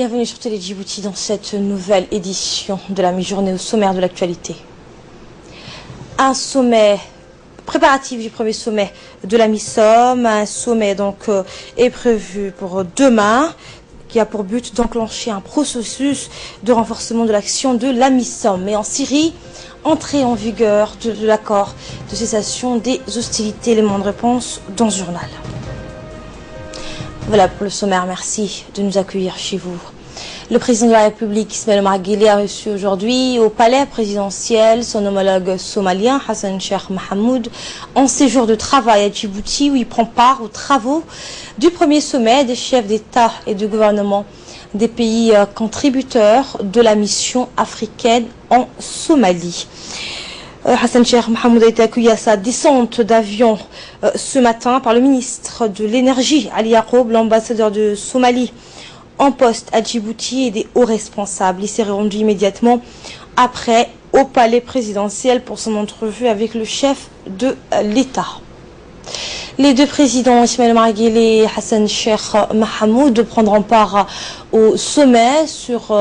bienvenue sur Télé Djibouti dans cette nouvelle édition de la mi-journée au sommaire de l'actualité. Un sommet préparatif du premier sommet de la MISOM, un sommet donc est prévu pour demain qui a pour but d'enclencher un processus de renforcement de l'action de la MISOM. Mais en Syrie, entrée en vigueur de l'accord de cessation des hostilités, éléments de réponse dans ce journal. Voilà pour le sommaire, merci de nous accueillir chez vous. Le président de la République, Ismaël Omar Guelleh, a reçu aujourd'hui au palais présidentiel son homologue somalien, Hassan Sheikh Mohamud, en séjour de travail à Djibouti, où il prend part aux travaux du premier sommet des chefs d'État et de gouvernement des pays contributeurs de la mission africaine en Somalie. Hassan Sheikh Mohamud a été accueilli à sa descente d'avion ce matin par le ministre de l'Énergie, Ali Yaroub, l'ambassadeur de Somalie en poste à Djibouti et des hauts responsables. Il s'est rendu immédiatement après au palais présidentiel pour son entrevue avec le chef de l'État. Les deux présidents, Ismaël Omar Guelleh et Hassan Sheikh Mohamud, prendront part au sommet sur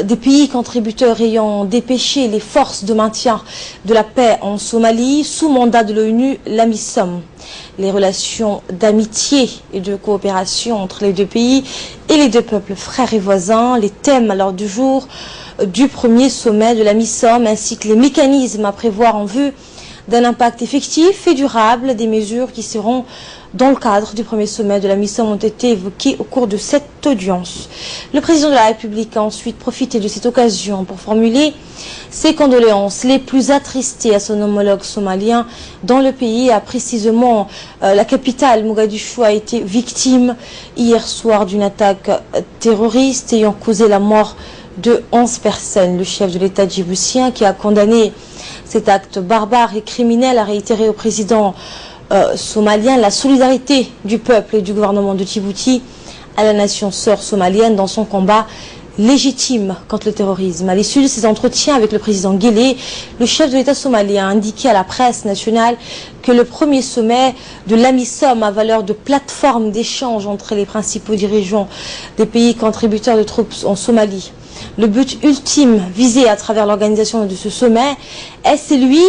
des pays contributeurs ayant dépêché les forces de maintien de la paix en Somalie sous mandat de l'ONU, la MISOM. Les relations d'amitié et de coopération entre les deux pays et les deux peuples frères et voisins, les thèmes à l'ordre du jour du premier sommet de la MISOM, ainsi que les mécanismes à prévoir en vue d'un impact effectif et durable des mesures qui seront dans le cadre du premier sommet de la MISOM ont été évoquées au cours de cette audience. Le président de la République a ensuite profité de cette occasion pour formuler ses condoléances les plus attristées à son homologue somalien dans le pays. Précisément, la capitale, Mogadiscio, a été victime hier soir d'une attaque terroriste ayant causé la mort de 11 personnes. Le chef de l'État djiboutien, qui a condamné cet acte barbare et criminel, a réitéré au président somalien la solidarité du peuple et du gouvernement de Djibouti à la nation sœur somalienne dans son combat légitime contre le terrorisme. À l'issue de ses entretiens avec le président Guelleh, le chef de l'État somalien a indiqué à la presse nationale que le premier sommet de l'AMISOM à valeur de plateforme d'échange entre les principaux dirigeants des pays contributeurs de troupes en Somalie. Le but ultime visé à travers l'organisation de ce sommet est celui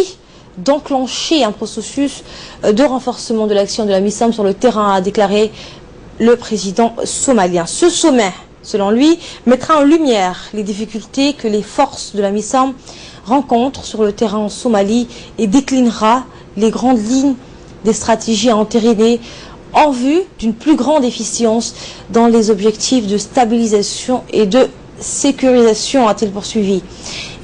d'enclencher un processus de renforcement de l'action de la MISOM sur le terrain, a déclaré le président somalien. Ce sommet, selon lui, mettra en lumière les difficultés que les forces de la MISOM rencontrent sur le terrain en Somalie et déclinera les grandes lignes des stratégies à entériner en vue d'une plus grande efficience dans les objectifs de stabilisation et de sécurisation, a-t-il poursuivi.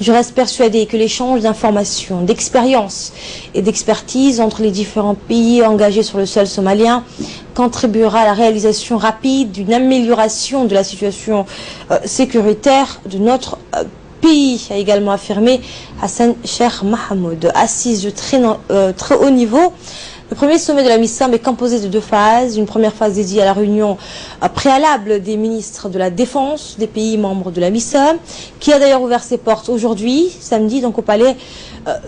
Je reste persuadé que l'échange d'informations, d'expériences et d'expertise entre les différents pays engagés sur le sol somalien contribuera à la réalisation rapide d'une amélioration de la situation sécuritaire de notre pays, a également affirmé Hassan Sheikh Mohamud. Assise de très haut niveau, le premier sommet de la MISOM est composé de deux phases. Une première phase dédiée à la réunion préalable des ministres de la Défense des pays membres de la MISOM, qui a d'ailleurs ouvert ses portes aujourd'hui, samedi, donc au palais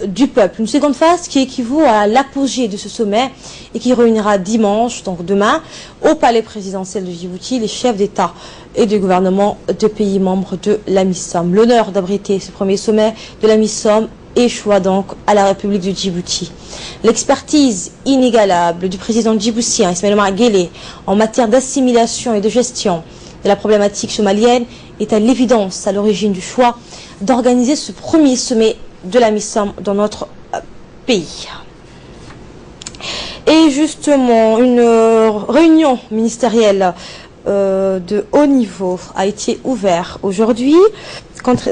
du peuple. Une seconde phase qui équivaut à l'apogée de ce sommet et qui réunira dimanche, donc demain, au palais présidentiel de Djibouti, les chefs d'État et de gouvernement de pays membres de la MISOM. L'honneur d'abriter ce premier sommet de la MISOM échoua donc à la République de Djibouti. L'expertise inégalable du président djiboutien Ismaël Omar Guelleh en matière d'assimilation et de gestion de la problématique somalienne est à l'évidence à l'origine du choix d'organiser ce premier sommet de la MISOM dans notre pays. Et justement, une réunion ministérielle de haut niveau a été ouverte aujourd'hui.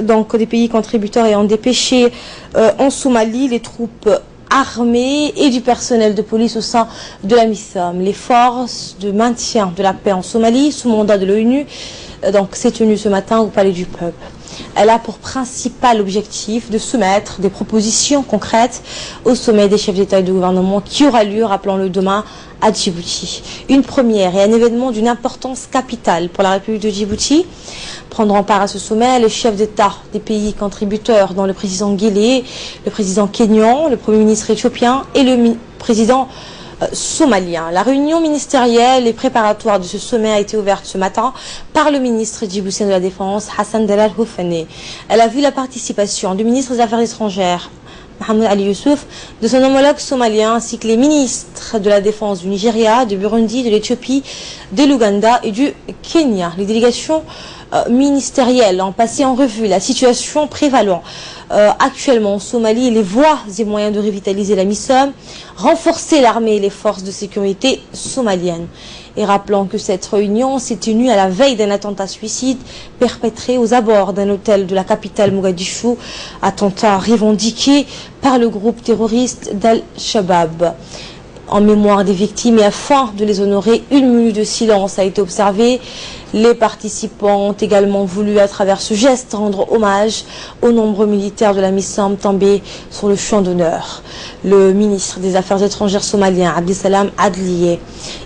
Donc des pays contributeurs ayant dépêché en Somalie les troupes armées et du personnel de police au sein de la MISOM. Les forces de maintien de la paix en Somalie sous mandat de l'ONU s'est tenue ce matin au Palais du Peuple. Elle a pour principal objectif de soumettre des propositions concrètes au sommet des chefs d'État et de gouvernement qui aura lieu, rappelons-le, demain à Djibouti. Une première et un événement d'une importance capitale pour la République de Djibouti. Prendront part à ce sommet les chefs d'État des pays contributeurs, dont le président Guelleh, le président kényan, le Premier ministre éthiopien et le président somalien. La réunion ministérielle et préparatoire de ce sommet a été ouverte ce matin par le ministre djiboutien de la Défense, Hassan Dalal Houfane. Elle a vu la participation du ministre des Affaires étrangères, Mohamed Ali Youssouf, de son homologue somalien, ainsi que les ministres de la Défense du Nigeria, du Burundi, de l'Éthiopie, de l'Ouganda et du Kenya. Les délégations ministérielles ont passé en revue la situation prévalant actuellement en Somalie, les voies et moyens de revitaliser la MISOM, renforcer l'armée et les forces de sécurité somaliennes. Et rappelant que cette réunion s'est tenue à la veille d'un attentat suicide perpétré aux abords d'un hôtel de la capitale Mogadiscio, attentat revendiqué par le groupe terroriste d'Al-Shabaab. En mémoire des victimes et afin de les honorer, 1 minute de silence a été observée. Les participants ont également voulu, à travers ce geste, rendre hommage aux nombreux militaires de la MISOM tombés sur le champ d'honneur. Le ministre des Affaires étrangères somalien, Abdisalam Adliye,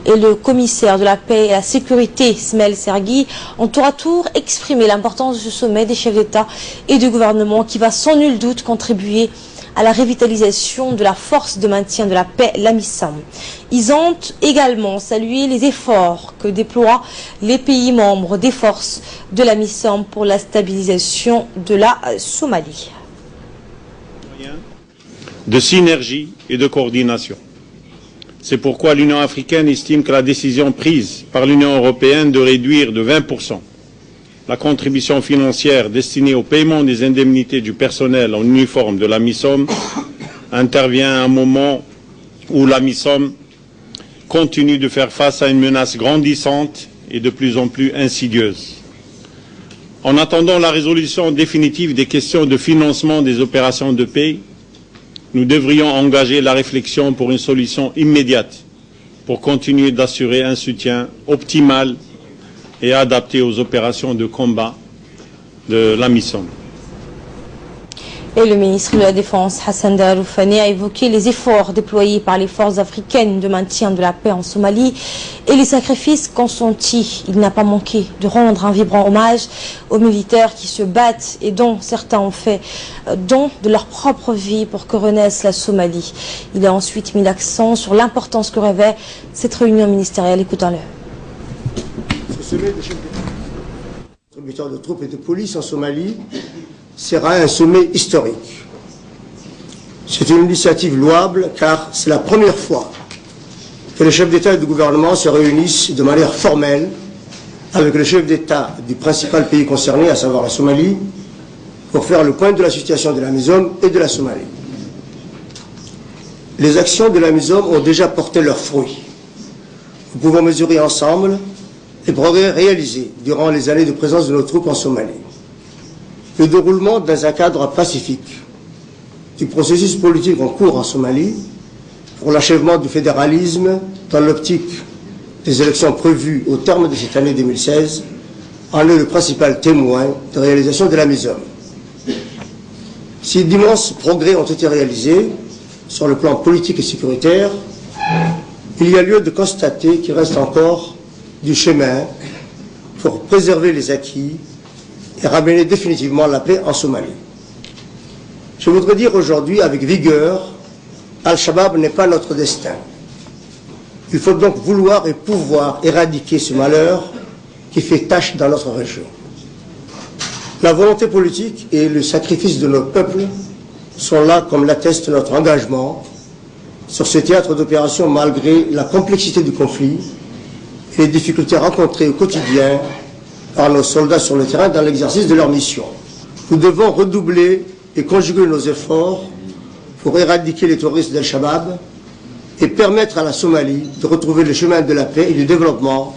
et le commissaire de la paix et la sécurité, Ismail Sergui, ont tour à tour exprimé l'importance de ce sommet des chefs d'État et de gouvernement qui va sans nul doute contribuer à la revitalisation de la force de maintien de la paix, la MISOM. Ils ont également salué les efforts que déploient les pays membres des forces de la MISOM pour la stabilisation de la Somalie. De synergie et de coordination. C'est pourquoi l'Union africaine estime que la décision prise par l'Union européenne de réduire de 20% la contribution financière destinée au paiement des indemnités du personnel en uniforme de la MISOM intervient à un moment où la MISOM continue de faire face à une menace grandissante et de plus en plus insidieuse. En attendant la résolution définitive des questions de financement des opérations de paix, nous devrions engager la réflexion pour une solution immédiate pour continuer d'assurer un soutien optimal et adapté aux opérations de combat de la MISOM. Et le ministre de la Défense, Hassan Dalal Houfane, a évoqué les efforts déployés par les forces africaines de maintien de la paix en Somalie et les sacrifices consentis. Il n'a pas manqué de rendre un vibrant hommage aux militaires qui se battent et dont certains ont fait don de leur propre vie pour que renaisse la Somalie. Il a ensuite mis l'accent sur l'importance que revêt cette réunion ministérielle. Écoutons-le. Ce sommet de chefs d'État, de troupes et de police en Somalie sera un sommet historique. C'est une initiative louable car c'est la première fois que les chefs d'État et de gouvernement se réunissent de manière formelle avec le chef d'État du principal pays concerné, à savoir la Somalie, pour faire le point de la situation de la MISOM et de la Somalie. Les actions de la MISOM ont déjà porté leurs fruits. Nous pouvons mesurer ensemble les progrès réalisés durant les années de présence de nos troupes en Somalie. Le déroulement dans un cadre pacifique du processus politique en cours en Somalie pour l'achèvement du fédéralisme dans l'optique des élections prévues au terme de cette année 2016 en est le principal témoin de réalisation de la MISOM. Si d'immenses progrès ont été réalisés sur le plan politique et sécuritaire, il y a lieu de constater qu'il reste encore du chemin pour préserver les acquis et ramener définitivement la paix en Somalie. Je voudrais dire aujourd'hui avec vigueur, Al-Shabaab n'est pas notre destin. Il faut donc vouloir et pouvoir éradiquer ce malheur qui fait tache dans notre région. La volonté politique et le sacrifice de nos peuples sont là comme l'atteste notre engagement sur ce théâtre d'opération malgré la complexité du conflit et les difficultés rencontrées au quotidien par nos soldats sur le terrain dans l'exercice de leur mission. Nous devons redoubler et conjuguer nos efforts pour éradiquer les terroristes d'Al-Shabaab et permettre à la Somalie de retrouver le chemin de la paix et du développement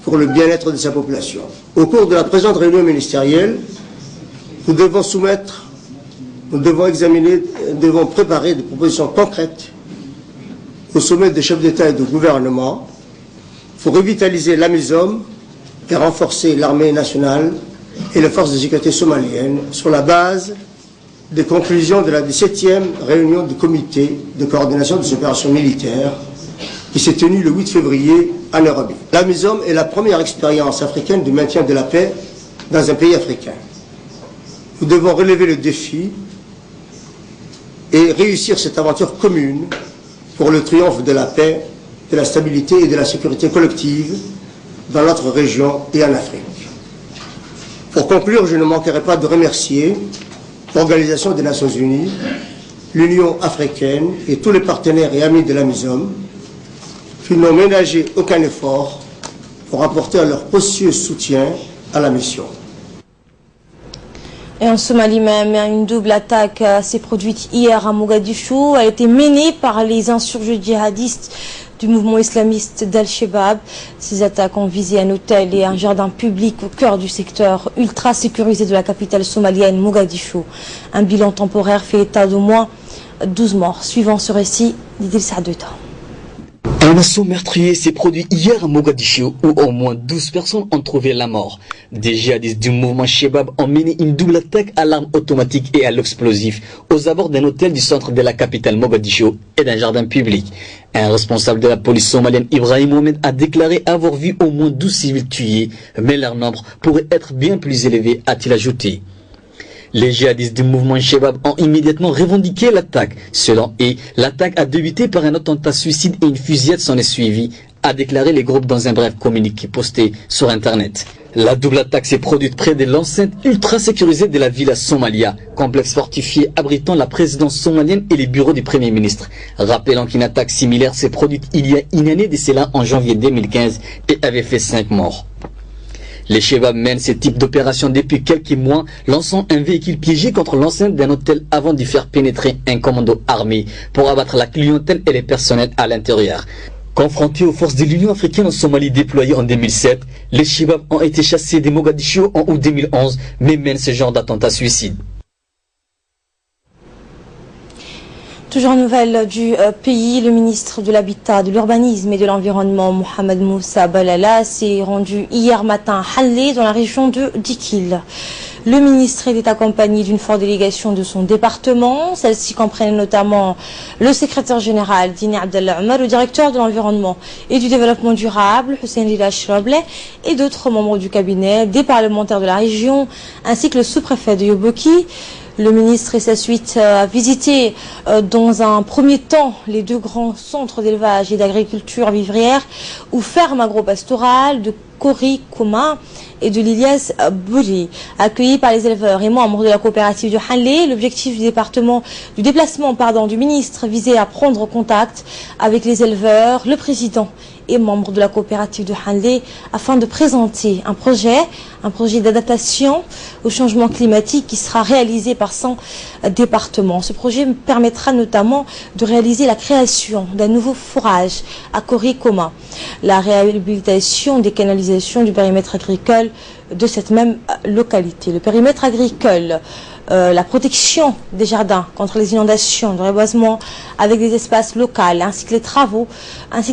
pour le bien-être de sa population. Au cours de la présente réunion ministérielle, nous devons préparer des propositions concrètes au sommet des chefs d'État et de gouvernement pour revitaliser la MISOM et renforcer l'armée nationale et les forces de sécurité somaliennes sur la base des conclusions de la 17e réunion du comité de coordination des opérations militaires qui s'est tenue le 8 février à Nairobi. La MISOM est la première expérience africaine de maintien de la paix dans un pays africain. Nous devons relever le défi et réussir cette aventure commune pour le triomphe de la paix, de la stabilité et de la sécurité collective dans notre région et en Afrique. Pour conclure, je ne manquerai pas de remercier l'Organisation des Nations Unies, l'Union africaine et tous les partenaires et amis de la MISOM qui n'ont ménagé aucun effort pour apporter leur précieux soutien à la mission. Et en Somalie même, une double attaque s'est produite hier à Mogadiscio. Elle a été menée par les insurgés djihadistes du mouvement islamiste d'Al-Shabaab. Ces attaques ont visé un hôtel et un jardin public au cœur du secteur ultra sécurisé de la capitale somalienne, Mogadiscio. Un bilan temporaire fait état d'au moins 12 morts. Suivant ce récit d'Idil Saadouta. Un assaut meurtrier s'est produit hier à Mogadiscio où au moins 12 personnes ont trouvé la mort. Des djihadistes du mouvement Shabab ont mené une double attaque à l'arme automatique et à l'explosif aux abords d'un hôtel du centre de la capitale Mogadiscio et d'un jardin public. Un responsable de la police somalienne, Ibrahim Mohamed, a déclaré avoir vu au moins 12 civils tués, mais leur nombre pourrait être bien plus élevé, a-t-il ajouté. Les djihadistes du mouvement Shabab ont immédiatement revendiqué l'attaque. Selon eux, l'attaque a débuté par un attentat suicide et une fusillade s'en est suivie, a déclaré les groupes dans un bref communiqué posté sur Internet. La double attaque s'est produite près de l'enceinte ultra sécurisée de la Villa Somalia, complexe fortifié abritant la présidence somalienne et les bureaux du Premier ministre. Rappelant qu'une attaque similaire s'est produite il y a une année de cela en janvier 2015 et avait fait 5 morts. Les Shabab mènent ce type d'opération depuis quelques mois, lançant un véhicule piégé contre l'enceinte d'un hôtel avant d'y faire pénétrer un commando armé pour abattre la clientèle et les personnels à l'intérieur. Confrontés aux forces de l'Union africaine en Somalie déployées en 2007, les Shabab ont été chassés de Mogadiscio en août 2011, mais mènent ce genre d'attentat suicide. Toujours nouvelle du pays, le ministre de l'Habitat, de l'Urbanisme et de l'Environnement, Mohamed Moussa Balala, s'est rendu hier matin à Hanlé, dans la région de Dikil. Le ministre était accompagné d'une forte délégation de son département. Celle-ci comprenait notamment le secrétaire général, Dini Abdallah Omar, le directeur de l'Environnement et du Développement durable, Hussein Lila Shroble, et d'autres membres du cabinet, des parlementaires de la région, ainsi que le sous-préfet de Yoboki. Le ministre et sa suite a visité dans un premier temps les 2 grands centres d'élevage et d'agriculture vivrière ou fermes agro-pastorales de Kori Kouma et de l'Ilias Bouli, accueillis par les éleveurs et membres de la coopérative de Hanlé. L'objectif du déplacement du ministre visait à prendre contact avec les éleveurs, le président et membres de la coopérative de Hanlé afin de présenter un projet d'adaptation au changement climatique qui sera réalisé par son département. Ce projet permettra notamment de réaliser la création d'un nouveau forage à Kori Kouma, la réhabilitation des canalisations du périmètre agricole de cette même localité. Le périmètre agricole, la protection des jardins contre les inondations, le reboisement avec des espaces locaux, ainsi que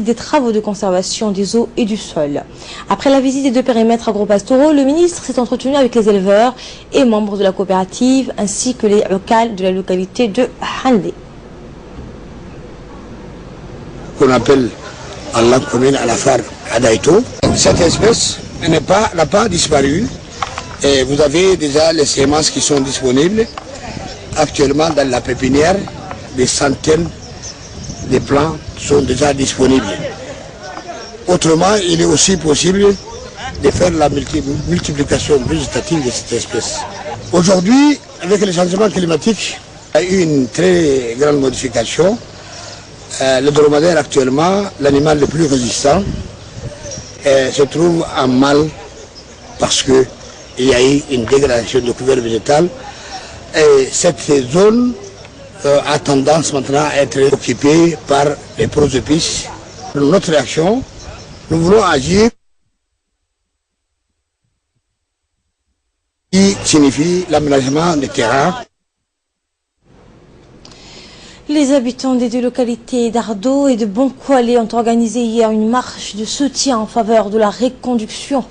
des travaux de conservation des eaux et du sol. Après la visite des 2 périmètres agro-pastoraux, le ministre s'est entretenu avec les éleveurs et membres de la coopérative, ainsi que les locales de la localité de Hanlé. Qu'on appelle en langue commune à la phare Adaito. Cette espèce n'a pas disparu. Et vous avez déjà les semences qui sont disponibles. Actuellement dans la pépinière, des centaines de plants sont déjà disponibles. Autrement, il est aussi possible de faire la multiplication végétative de cette espèce. Aujourd'hui, avec les changements climatiques, il y a eu une très grande modification. Le dromadaire actuellement, l'animal le plus résistant, se trouve en mal parce que il y a eu une dégradation de couvert végétal et cette zone a tendance maintenant à être occupée par les prosépices. Notre réaction, nous voulons agir qui signifie l'aménagement des terrains. Les habitants des 2 localités d'Ardo et de Bonkoualé ont organisé hier une marche de soutien en faveur de la reconduction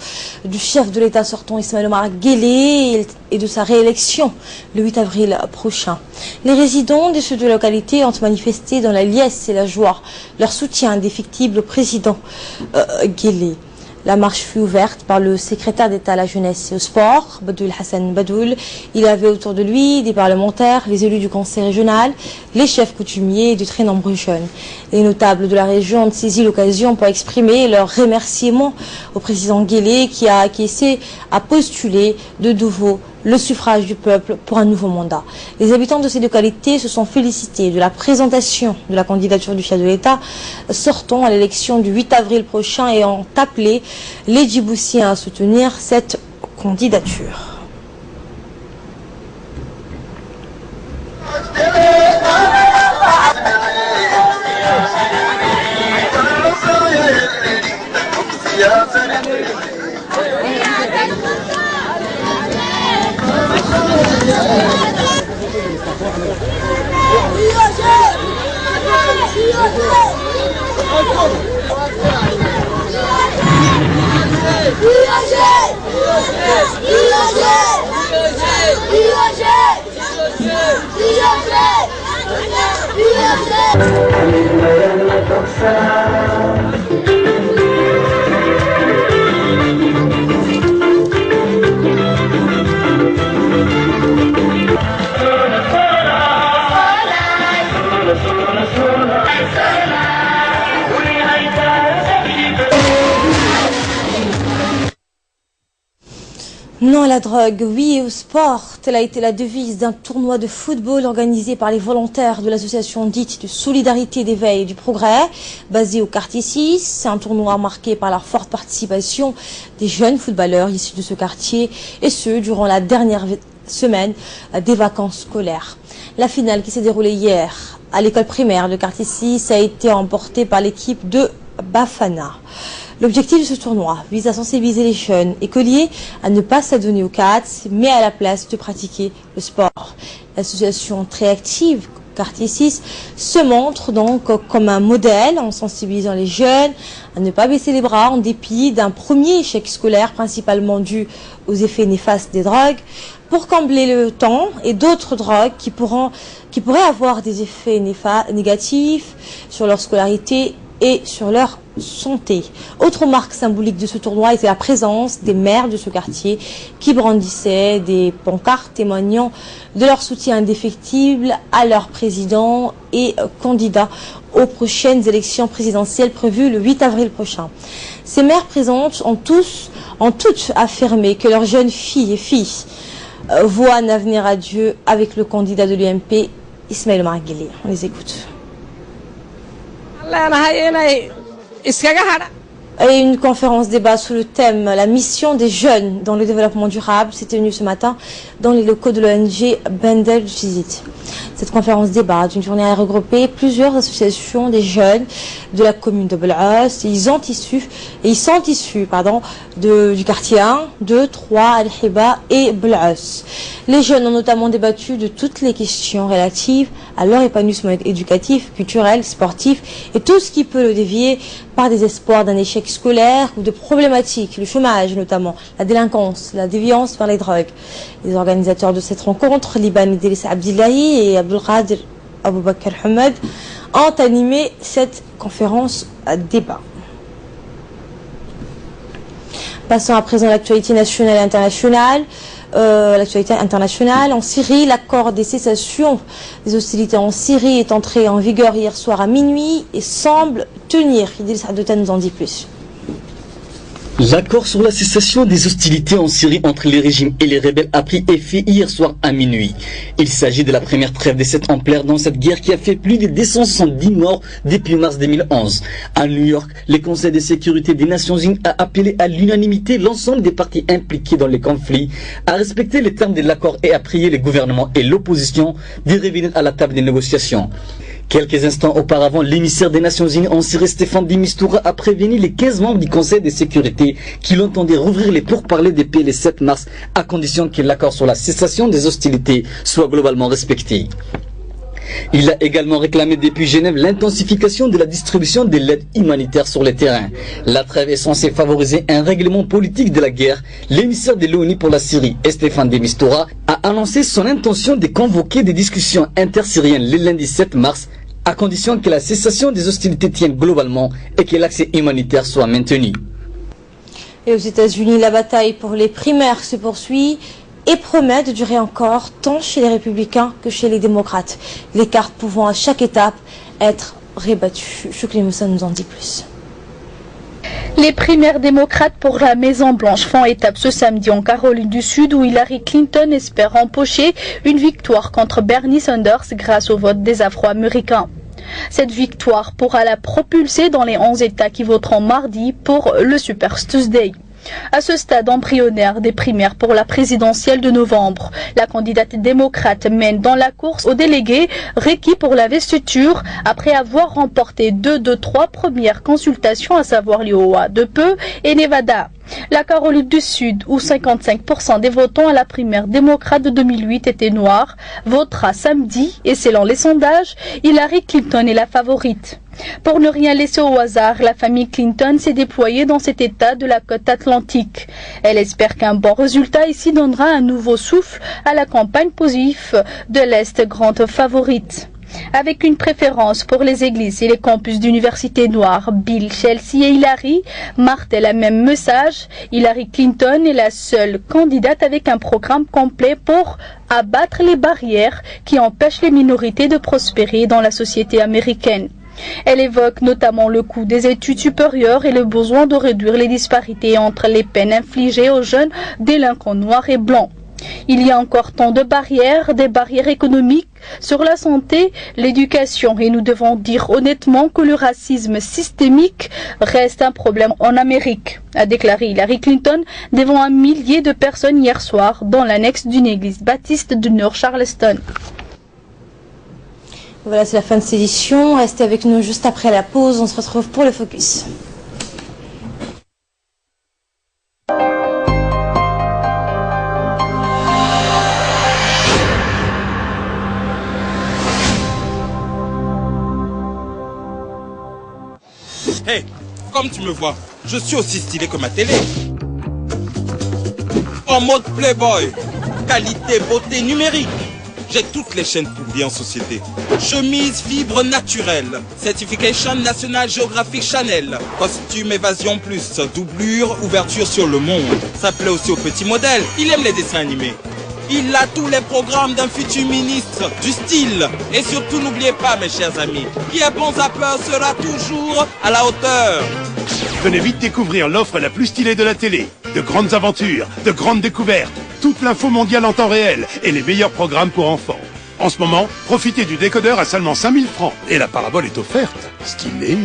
du chef de l'État sortant Ismaël Omar Guelleh et de sa réélection le 8 avril prochain. Les résidents de ces 2 localités ont manifesté dans la liesse et la joie leur soutien indéfectible au président Guelleh. La marche fut ouverte par le secrétaire d'État à la jeunesse et au sport, Badoul Hassan Badoul. Il avait autour de lui des parlementaires, les élus du conseil régional, les chefs coutumiers et de très nombreux jeunes. Les notables de la région ont saisi l'occasion pour exprimer leur remerciement au président Guélé qui a acquiescé à postuler de nouveau le suffrage du peuple pour un nouveau mandat. Les habitants de ces localités se sont félicités de la présentation de la candidature du chef de l'État sortant à l'élection du 8 avril prochain et ont appelé les Djiboutiens à soutenir cette candidature. Non à la drogue, oui au sport, telle a été la devise d'un tournoi de football organisé par les volontaires de l'association dite de solidarité, d'éveil et du progrès, basée au quartier 6. C'est un tournoi marqué par la forte participation des jeunes footballeurs issus de ce quartier, et ce, durant la dernière semaine des vacances scolaires. La finale qui s'est déroulée hier à l'école primaire de quartier 6 a été remportée par l'équipe de Bafana. L'objectif de ce tournoi vise à sensibiliser les jeunes écoliers à ne pas s'adonner aux cats, mais à la place de pratiquer le sport. L'association très active, quartier 6, se montre donc comme un modèle en sensibilisant les jeunes à ne pas baisser les bras en dépit d'un premier échec scolaire principalement dû aux effets néfastes des drogues, pour combler le temps et d'autres drogues qui pourraient avoir des effets négatifs sur leur scolarité et sur leur santé. Autre marque symbolique de ce tournoi était la présence des maires de ce quartier qui brandissaient des pancartes témoignant de leur soutien indéfectible à leur président et candidat aux prochaines élections présidentielles prévues le 8 avril prochain. Ces maires présentes ont toutes affirmé que leurs jeunes filles et filles voient un avenir radieux avec le candidat de l'UMP, Ismaël Omar Guelleh. On les écoute. Et une conférence débat sous le thème « La mission des jeunes dans le développement durable » s'est tenue ce matin dans les locaux de l'ONG Bendel Jizit. Cette conférence débat d'une journée a regroupé plusieurs associations des jeunes de la commune de Bel'as. Ils sont issus du quartier 1, 2, 3, Al-Hiba et Bel'as. Les jeunes ont notamment débattu de toutes les questions relatives à leur épanouissement éducatif, culturel, sportif et tout ce qui peut le dévier par des espoirs d'un échec scolaire ou de problématiques, le chômage notamment, la délinquance, la déviance vers les drogues. Les organisateurs de cette rencontre, Liban Idriss Abdillahi et Abdelkader Aboubakar Hamad, ont animé cette conférence à débat. Passons à présent à l'actualité nationale et internationale. En Syrie, l'accord des cessations des hostilités en Syrie est entré en vigueur hier soir à minuit et semble tenir. Idriss Abdelkader nous en dit plus. L'accord sur la cessation des hostilités en Syrie entre les régimes et les rebelles a pris effet hier soir à minuit. Il s'agit de la première trêve de cette ampleur dans cette guerre qui a fait plus de 270 morts depuis mars 2011. À New York, le Conseil de sécurité des Nations Unies a appelé à l'unanimité l'ensemble des partis impliqués dans le conflit à respecter les termes de l'accord et à prier le gouvernement et l'opposition de revenir à la table des négociations. Quelques instants auparavant, l'émissaire des Nations Unies en Syrie, Stéphane de Mistura, a prévenu les 15 membres du Conseil de sécurité qu'il entendait rouvrir les pourparlers de paix le 7 mars à condition que l'accord sur la cessation des hostilités soit globalement respecté. Il a également réclamé depuis Genève l'intensification de la distribution de l'aide humanitaire sur le terrain. La trêve est censée favoriser un règlement politique de la guerre. L'émissaire de l'ONU pour la Syrie, Stéphane de Mistura, a annoncé son intention de convoquer des discussions intersyriennes le lundi 7 mars à condition que la cessation des hostilités tienne globalement et que l'accès humanitaire soit maintenu. Et aux États-Unis, la bataille pour les primaires se poursuit et promet de durer encore tant chez les républicains que chez les démocrates. Les cartes pouvant à chaque étape être rébattues. Choukli Moussa nous en dit plus. Les primaires démocrates pour la Maison-Blanche font étape ce samedi en Caroline du Sud où Hillary Clinton espère empocher une victoire contre Bernie Sanders grâce au vote des Afro-Américains. Cette victoire pourra la propulser dans les 11 États qui voteront mardi pour le Super Tuesday. À ce stade embryonnaire des primaires pour la présidentielle de novembre, la candidate démocrate mène dans la course aux délégués requis pour l'investiture après avoir remporté 2 de 3 premières consultations, à savoir l'Iowa de peu et Nevada. La Caroline du Sud, où 55% des votants à la primaire démocrate de 2008 étaient noirs, votera samedi et selon les sondages, Hillary Clinton est la favorite. Pour ne rien laisser au hasard, la famille Clinton s'est déployée dans cet état de la côte atlantique. Elle espère qu'un bon résultat ici donnera un nouveau souffle à la campagne positive de l'Est, grande favorite. Avec une préférence pour les églises et les campus d'universités noires, Bill, Chelsea et Hillary martèlent le même message. Hillary Clinton est la seule candidate avec un programme complet pour abattre les barrières qui empêchent les minorités de prospérer dans la société américaine. Elle évoque notamment le coût des études supérieures et le besoin de réduire les disparités entre les peines infligées aux jeunes délinquants noirs et blancs. Il y a encore tant de barrières, des barrières économiques, sur la santé, l'éducation, et nous devons dire honnêtement que le racisme systémique reste un problème en Amérique, a déclaré Hillary Clinton devant 1 millier de personnes hier soir dans l'annexe d'une église baptiste de North Charleston. Voilà, c'est la fin de cette édition. Restez avec nous juste après la pause. On se retrouve pour le focus. Hey, comme tu me vois, je suis aussi stylé que ma télé. En mode Playboy, qualité, beauté numérique. J'ai toutes les chaînes pour bien en société. Chemise, fibre naturelle. Certification National Geographic Channel. Costume Évasion Plus. Doublure, ouverture sur le monde. Ça plaît aussi aux petits modèles. Il aime les dessins animés. Il a tous les programmes d'un futur ministre du style. Et surtout, n'oubliez pas, mes chers amis, qui est bon zappeur sera toujours à la hauteur. Venez vite découvrir l'offre la plus stylée de la télé. De grandes aventures, de grandes découvertes, toute l'info mondiale en temps réel et les meilleurs programmes pour enfants. En ce moment, profitez du décodeur à seulement 5000 francs. Et la parabole est offerte. Stylé.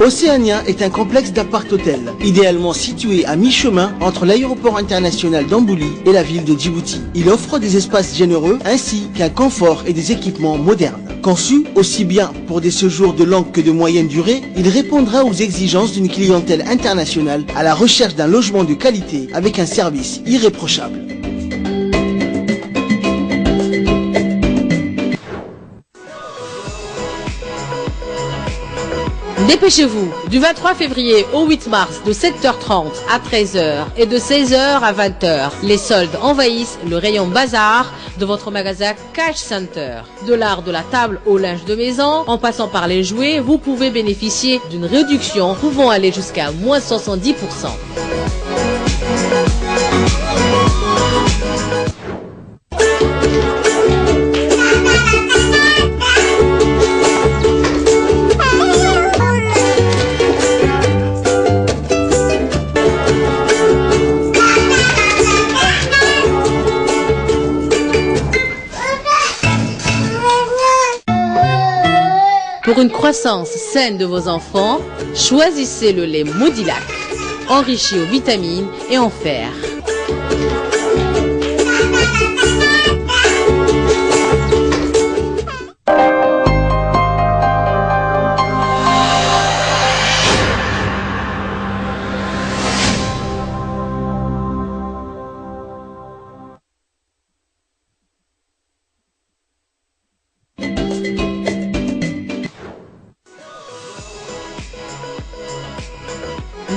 Océania est un complexe d'appart-hôtels, idéalement situé à mi-chemin entre l'aéroport international d'Ambouli et la ville de Djibouti. Il offre des espaces généreux ainsi qu'un confort et des équipements modernes. Conçu aussi bien pour des séjours de longue que de moyenne durée, il répondra aux exigences d'une clientèle internationale à la recherche d'un logement de qualité avec un service irréprochable. Dépêchez-vous, du 23 février au 8 mars, de 7h30 à 13h et de 16h à 20h, les soldes envahissent le rayon bazar de votre magasin Cash Center. De l'art de la table au linge de maison, en passant par les jouets, vous pouvez bénéficier d'une réduction pouvant aller jusqu'à moins 70%. Pour une croissance saine de vos enfants, choisissez le lait Modilac, enrichi aux vitamines et en fer.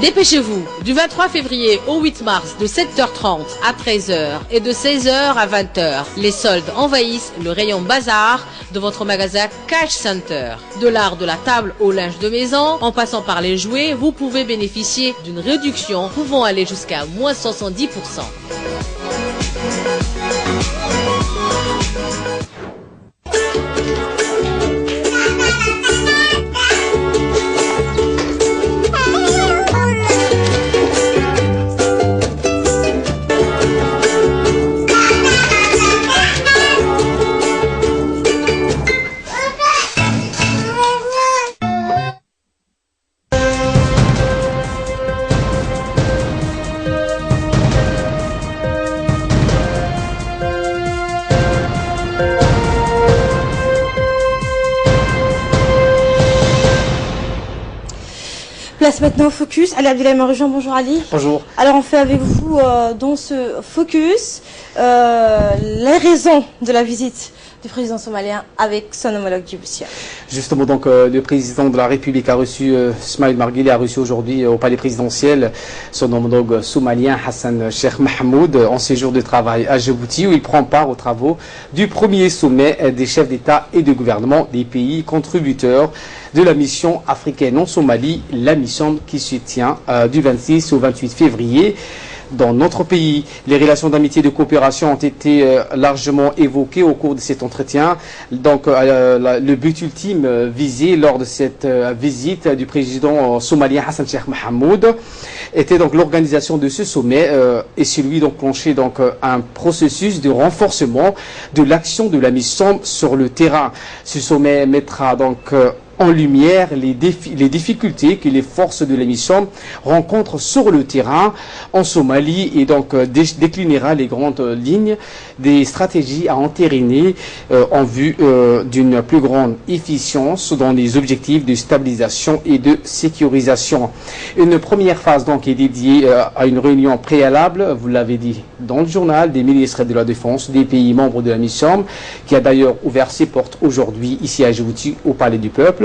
Dépêchez-vous, du 23 février au 8 mars de 7h30 à 13h et de 16h à 20h, les soldes envahissent le rayon bazar de votre magasin Cash Center. De l'art de la table au linge de maison, en passant par les jouets, vous pouvez bénéficier d'une réduction pouvant aller jusqu'à moins 70%. Place maintenant au focus. Ali Abdellah me rejoint. Bonjour Ali. Bonjour. Alors on fait avec vous dans ce focus les raisons de la visite du président somalien avec son homologue djiboutien. Justement, donc, le président de la République a reçu, Ismail Omar Guelleh a reçu aujourd'hui au palais présidentiel son homologue somalien Hassan Cheikh Mahmoud en séjour de travail à Djibouti où il prend part aux travaux du premier sommet des chefs d'État et de gouvernement des pays contributeurs de la mission africaine en Somalie, la mission qui se tient du 26 au 28 février. Dans notre pays, les relations d'amitié et de coopération ont été largement évoquées au cours de cet entretien. Donc, le but ultime visé lors de cette visite du président somalien Hassan Cheikh Mahmoud était donc l'organisation de ce sommet et celui d'enclencher donc un processus de renforcement de l'action de la mission sur le terrain. Ce sommet mettra donc en lumière les difficultés que les forces de la mission rencontrent sur le terrain en Somalie et donc déclinera les grandes lignes des stratégies à entériner en vue d'une plus grande efficience dans les objectifs de stabilisation et de sécurisation. Une première phase donc est dédiée à une réunion préalable, vous l'avez dit dans le journal, des ministres de la Défense des pays membres de la mission qui a d'ailleurs ouvert ses portes aujourd'hui ici à Djibouti au Palais du Peuple.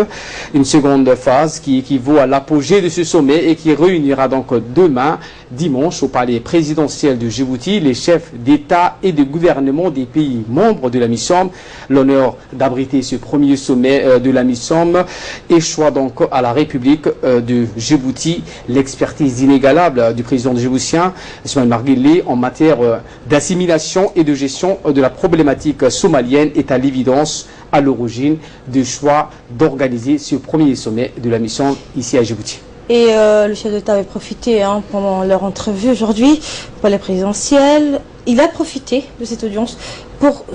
Une seconde phase qui équivaut à l'apogée de ce sommet et qui réunira donc demain, dimanche, au palais présidentiel de Djibouti, les chefs d'État et de gouvernement des pays membres de la mission. L'honneur d'abriter ce premier sommet de la mission échoit donc à la République de Djibouti. L'expertise inégalable du président djiboutien, Ismail Omar Guelleh, en matière d'assimilation et de gestion de la problématique somalienne est à l'évidence à l'origine du choix d'organiser ce premier sommet de la mission ici à Djibouti. Et le chef d'État avait profité pendant leur entrevue aujourd'hui pour la présidentielle. Il a profité de cette audience pour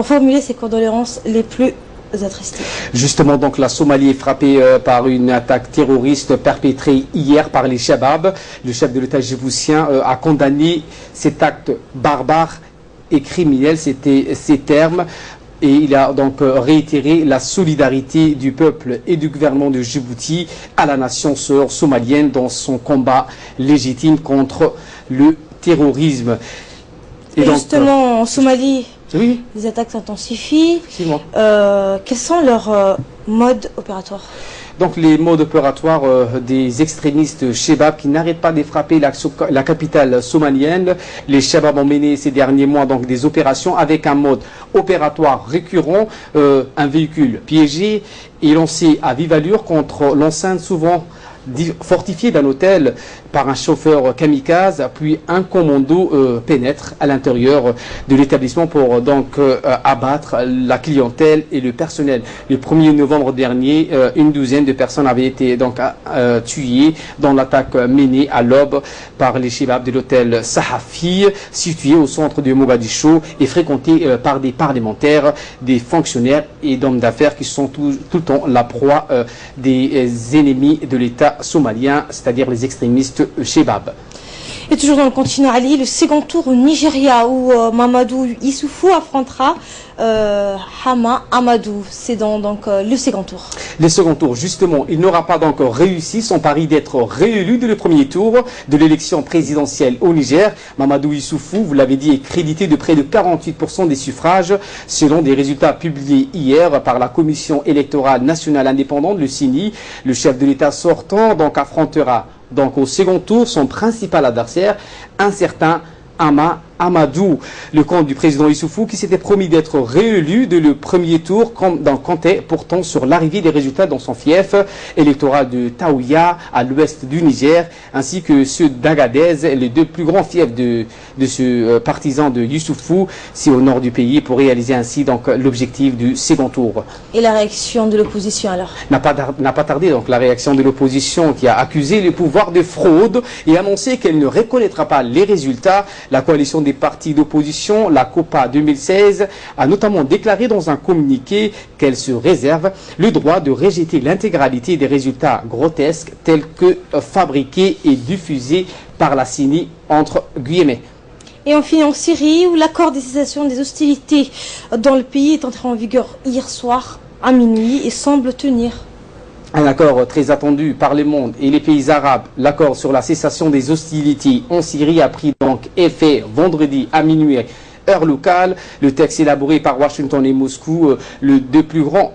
formuler ses condoléances les plus attristées. Justement, donc la Somalie est frappée par une attaque terroriste perpétrée hier par les Shabab. Le chef de l'État djiboutien a condamné cet acte barbare et criminel, c'était ces termes. Et il a donc réitéré la solidarité du peuple et du gouvernement de Djibouti à la nation sœur somalienne dans son combat légitime contre le terrorisme. Et donc, justement, en Somalie, oui, les attaques s'intensifient. Quels sont leurs modes opératoires ? Donc les modes opératoires des extrémistes Shabab qui n'arrêtent pas de frapper la capitale somalienne. Les Shabab ont mené ces derniers mois donc des opérations avec un mode opératoire récurrent, un véhicule piégé et lancé à vive allure contre l'enceinte souvent fortifié d'un hôtel par un chauffeur kamikaze, puis un commando pénètre à l'intérieur de l'établissement pour donc abattre la clientèle et le personnel. Le 1er novembre dernier, une douzaine de personnes avaient été donc tuées dans l'attaque menée à l'aube par les Shabab de l'hôtel Sahafi, situé au centre de Mogadiscio et fréquenté par des parlementaires, des fonctionnaires et d'hommes d'affaires qui sont tout le temps la proie des ennemis de l'État somalien, c'est-à-dire les extrémistes Shabab. Et toujours dans le continent Ali, le second tour au Nigeria où Mamadou Issoufou affrontera Hama Amadou. C'est donc le second tour. Le second tour, justement, il n'aura pas donc réussi son pari d'être réélu dès le premier tour de l'élection présidentielle au Niger. Mamadou Issoufou, vous l'avez dit, est crédité de près de 48% des suffrages selon des résultats publiés hier par la Commission électorale nationale indépendante, le CENI. Le chef de l'État sortant donc affrontera donc au second tour son principal adversaire, un certain Amadou, le camp du président Issoufou qui s'était promis d'être réélu dès le premier tour, comptait pourtant sur l'arrivée des résultats dans son fief électoral de Taouya à l'ouest du Niger, ainsi que ceux d'Agadez, les deux plus grands fiefs de ce partisan de Issoufou, si au nord du pays, pour réaliser ainsi donc l'objectif du second tour. Et la réaction de l'opposition alors? N'a pas tardé donc la réaction de l'opposition qui a accusé le pouvoir de fraude et annoncé qu'elle ne reconnaîtra pas les résultats. La coalition des partis d'opposition, la COPA 2016, a notamment déclaré dans un communiqué qu'elle se réserve le droit de rejeter l'intégralité des résultats grotesques tels que fabriqués et diffusés par la CENI entre guillemets. Et on finit en Syrie où l'accord de cessation des hostilités dans le pays est entré en vigueur hier soir à minuit et semble tenir. Un accord très attendu par le monde et les pays arabes, l'accord sur la cessation des hostilités en Syrie a pris donc effet vendredi à minuit, heure locale. Le texte élaboré par Washington et Moscou, les deux plus grands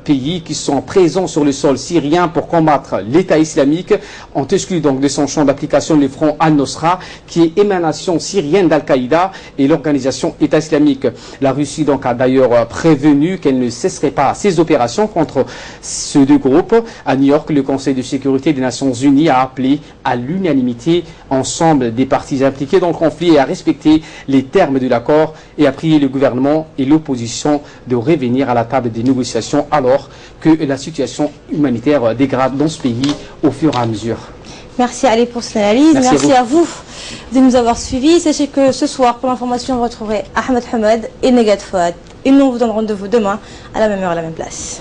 pays qui sont présents sur le sol syrien pour combattre l'État islamique, ont exclu donc de son champ d'application le front Al-Nosra, qui est émanation syrienne d'Al-Qaïda et l'organisation État islamique. La Russie donc a d'ailleurs prévenu qu'elle ne cesserait pas ses opérations contre ces deux groupes. À New York, le Conseil de sécurité des Nations Unies a appelé à l'unanimité ensemble des parties impliquées dans le conflit et à respecter les termes de l'accord et a prié le gouvernement et l'opposition de revenir à la table des négociations alors que la situation humanitaire dégrade dans ce pays au fur et à mesure. Merci Ali pour cette analyse. Merci à vous de nous avoir suivis. Sachez que ce soir, pour l'information, vous retrouverez Ahmed Hamed et Negat Fouad. Et nous, on vous donne rendez-vous demain à la même heure, à la même place.